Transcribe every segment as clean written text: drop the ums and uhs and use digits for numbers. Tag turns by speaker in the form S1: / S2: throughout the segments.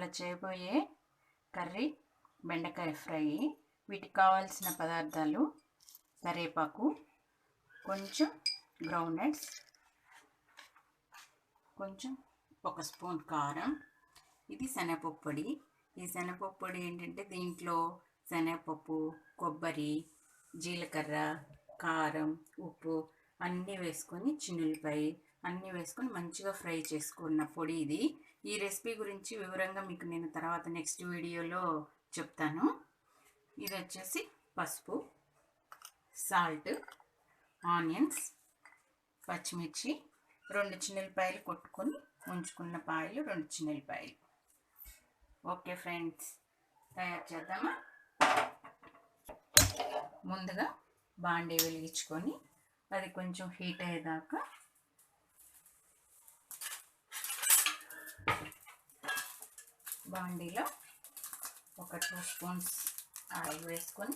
S1: ఇవాళ చేయబోయే కర్రీ బెండకాయ ఫ్రై. వీటికి కావాల్సిన పదార్థాలు: కరివేపాకు, కొంచెం గ్రౌండ్ నట్స్, కొంచెం 1 స్పూన్ కారం. ఇది శనగపప్పు పొడి. ఈ శనగపప్పు పొడి ఏంటంటే దీంట్లో శనగపప్పు, కొబ్బరి, జీలకర్ర, కారం, ఉప్పు అన్నీ వేసుకొని, చిన్నులపై అన్నీ వేసుకొని మంచిగా ఫ్రై చేసుకున్న పొడి ఇది. ఈ రెసిపీ గురించి వివరంగా మీకు నేను తర్వాత నెక్స్ట్ వీడియోలో చెప్తాను. ఇది వచ్చేసి పసుపు, సాల్ట్, ఆనియన్స్, పచ్చిమిర్చి, 2 చిన్నులపాయలు కొట్టుకొని ఉంచుకున్న పాయలు, 2 చిన్నులపాయలు. ఓకే ఫ్రెండ్స్, తయారు చేద్దామా? ముందుగా బాండీ వెలిగించుకొని అది కొంచెం హీట్ అయ్యేదాకా బాండీలో 2 స్పూన్స్ ఆయిల్ వేసుకొని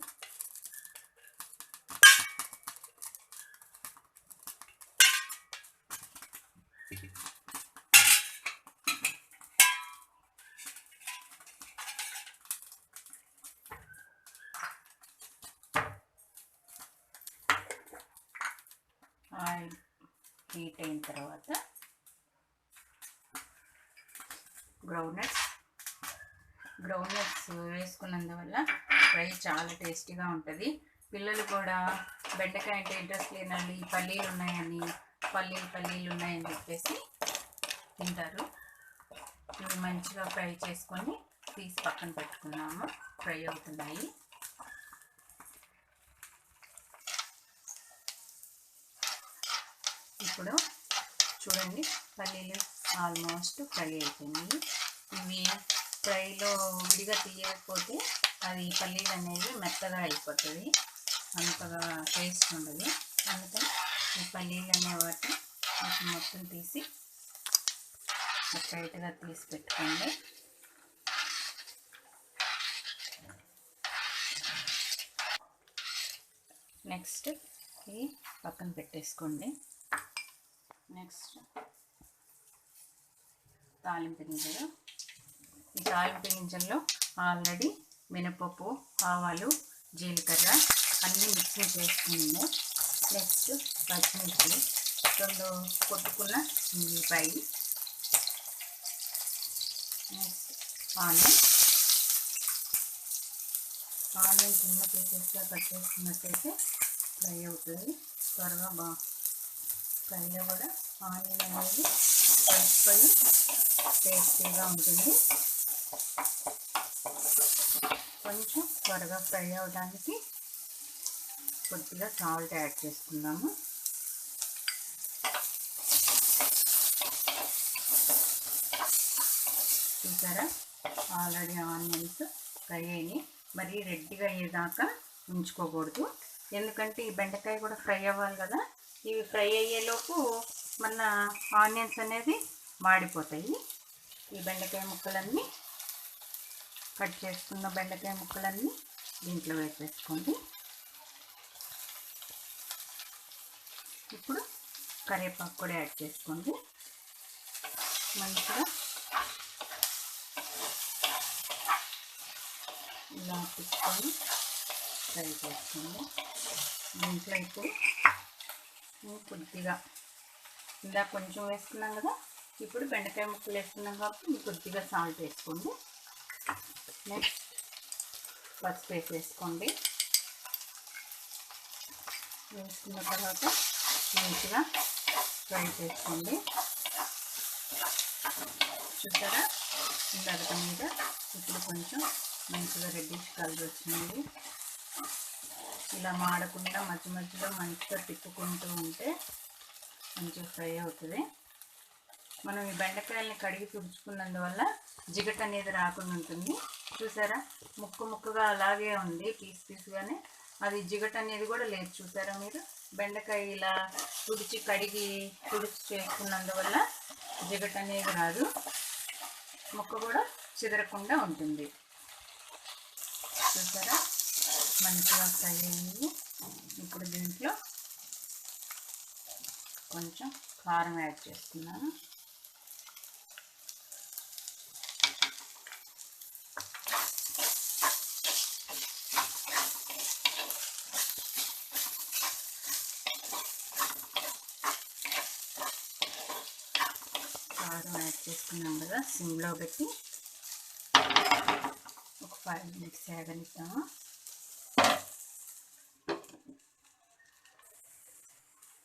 S1: ఆయిల్ హీట్ అయిన తర్వాత గ్రౌండ్ నట్స్ వేసుకున్నందువల్ల ఫ్రై చాలా టేస్టీగా ఉంటుంది. పిల్లలు కూడా బెండకాయ అంటే ఇంట్రెస్ట్ లేనండి, పల్లీలు ఉన్నాయని చెప్పేసి తింటారు. ఇవి మంచిగా ఫ్రై చేసుకొని తీసి పక్కన పెట్టుకున్నాము. ఫ్రై అవుతున్నాయి. ఇప్పుడు చూడండి, పల్లీలు ఆల్మోస్ట్ ఫ్రై అయిపోయింది. ఇవి ఫ్రైలో విడిగా తీయకపోతే అది పల్లీలు అనేది మెత్తగా అయిపోతుంది, అంతగా టేస్ట్ ఉండదు. అందుకని ఈ పల్లీలు అనే వాటిని మొత్తం తీసి స్ట్రైట్గా తీసి పెట్టుకోండి. నెక్స్ట్ ఇది పక్కన పెట్టేసుకోండి. నెక్స్ట్ తాలింపు గింజలు. ఈ తాలింపు గింజల్లో ఆల్రెడీ మినపప్పు, ఆవాలు, జీలకర్ర అన్నీ మిక్సింగ్ చేసుకుంది. నెక్స్ట్ పచ్చిమిర్చి, 2 కొట్టుకున్న ఉల్లిపాయ, నెక్స్ట్ ఆనియన్ చిన్న పీసెస్గా కట్ చేసుకున్నట్టయితే ఫ్రై అవుతుంది త్వరగా. ఫ్రైలో కూడా ఆనియన్ అనేది కలిసిపోయి టేస్టీగా ఉంటుంది. కొంచెం త్వరగా ఫ్రై అవడానికి కొద్దిగా సాల్ట్ యాడ్ చేసుకుందాము. చూసారా, ఆల్రెడీ ఆనియన్స్ ఫ్రై అయ్యి మరీ రెడ్గా అయ్యేదాకా ఉంచుకోకూడదు, ఎందుకంటే ఈ బెండకాయ కూడా ఫ్రై అవ్వాలి కదా. ఇవి ఫ్రై అయ్యేలోపు మన ఆనియన్స్ అనేది మాడిపోతాయి. ఈ బెండకాయ ముక్కలన్నీ కట్ చేసుకున్న బెండకాయ ముక్కలన్నీ దీంట్లో వేసేసుకోండి. ఇప్పుడు కరివేపాకు కూడా యాడ్ చేసుకోండి. మంచిగా ఇలా తీసుకొని ఫ్రై చేసుకోండి. దీంట్లో ఇప్పుడు కొద్దిగా ఇందాక కొంచెం వేసుకున్నాం కదా, ఇప్పుడు బెండకాయ ముక్కలు వేసుకున్నాం కాబట్టి కొద్దిగా సాల్ట్ వేసుకోండి. నెక్స్ట్ పసుపు వేసేసుకోండి. వేసుకున్న తర్వాత మంచిగా ఫ్రై చేసుకోండి. చూసారా, ఇందాక మీద ఇప్పుడు కొంచెం మంచిగా రెడ్డిష్ కలర్ వచ్చింది. ఇలా మాడకుండా మధ్య మధ్యలో మంచిగా తిప్పుకుంటూ ఉంటే మంచిగా ఫ్రై అవుతుంది. మనం ఈ బెండకాయలని కడిగి తుడుచుకున్నందువల్ల జిగట అనేది రాకుండా ఉంటుంది. చూసారా, ముక్కగా అలాగే ఉంది, పీస్గానే. అది జిగట అనేది కూడా లేదు. చూసారా మీరు, బెండకాయ ఇలా కడిగి చేసుకున్నందువల్ల జిగట అనేది రాదు, ముక్క కూడా చిదరకుండా ఉంటుంది. చూసారా, మంచిగా ఫ్రై అయ్యింది. ఇప్పుడు దీంట్లో కొంచెం కారం యాడ్ చేస్తున్నాను. కదా, సిమ్లో పెట్టి ఒక 5 మినిట్స్ వేగనిద్దాము.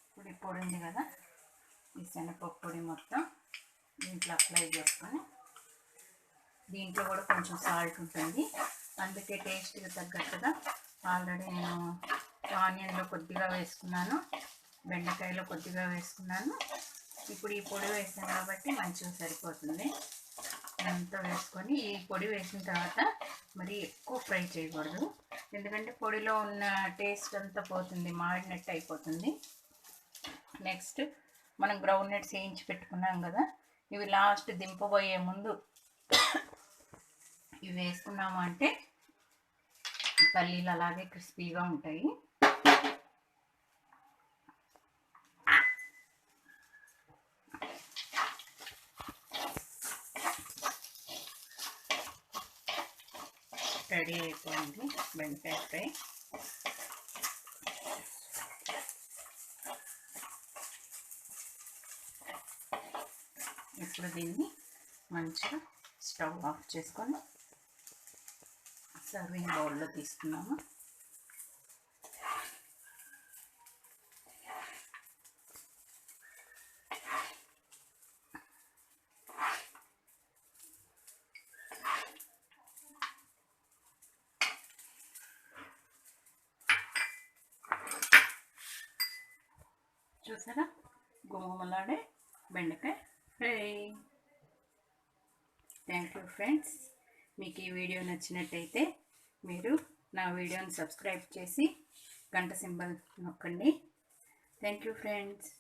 S1: ఇప్పుడు పొడి ఉంది కదా, ఈ శనగపప్పు పొడి మొత్తం దీంట్లో అప్లై చేసుకొని, దీంట్లో కూడా కొంచెం సాల్ట్ ఉంటుంది, అందుకే టేస్ట్కి తగ్గట్టుగా ఆల్రెడీ నేను ఆనియన్లో కొద్దిగా వేసుకున్నాను, బెండకాయలో కొద్దిగా వేసుకున్నాను. ఇప్పుడు ఈ పొడి వేసాను కాబట్టి మంచిగా సరిపోతుంది. అంతా వేసుకొని ఈ పొడి వేసిన తర్వాత మరి ఎక్కువ ఫ్రై చేయకూడదు, ఎందుకంటే పొడిలో ఉన్న టేస్ట్ అంతా పోతుంది, మాడినట్టు అయిపోతుంది. నెక్స్ట్ మనం గ్రౌండ్ నట్స్ వేయించి పెట్టుకున్నాం కదా, ఇవి లాస్ట్ దింపబోయే ముందు ఇవి వేసుకున్నాము అంటే పల్లీలు అలాగే క్రిస్పీగా ఉంటాయి. రెడీ అయిపోయింది బెండకాయ ఫ్రై. ఇప్పుడు దీన్ని మంచిగా స్టవ్ ఆఫ్ చేసుకొని సర్వింగ్ బౌల్లో తీసుకున్నాము. చూసారా, గుమగుమలాడే బెండకాయ ఫ్రై. Thank you friends. మీకు ఈ వీడియో నచ్చినట్టయితే మీరు నా వీడియోని సబ్స్క్రైబ్ చేసి గంట సింబల్ నొక్కండి. Thank you friends.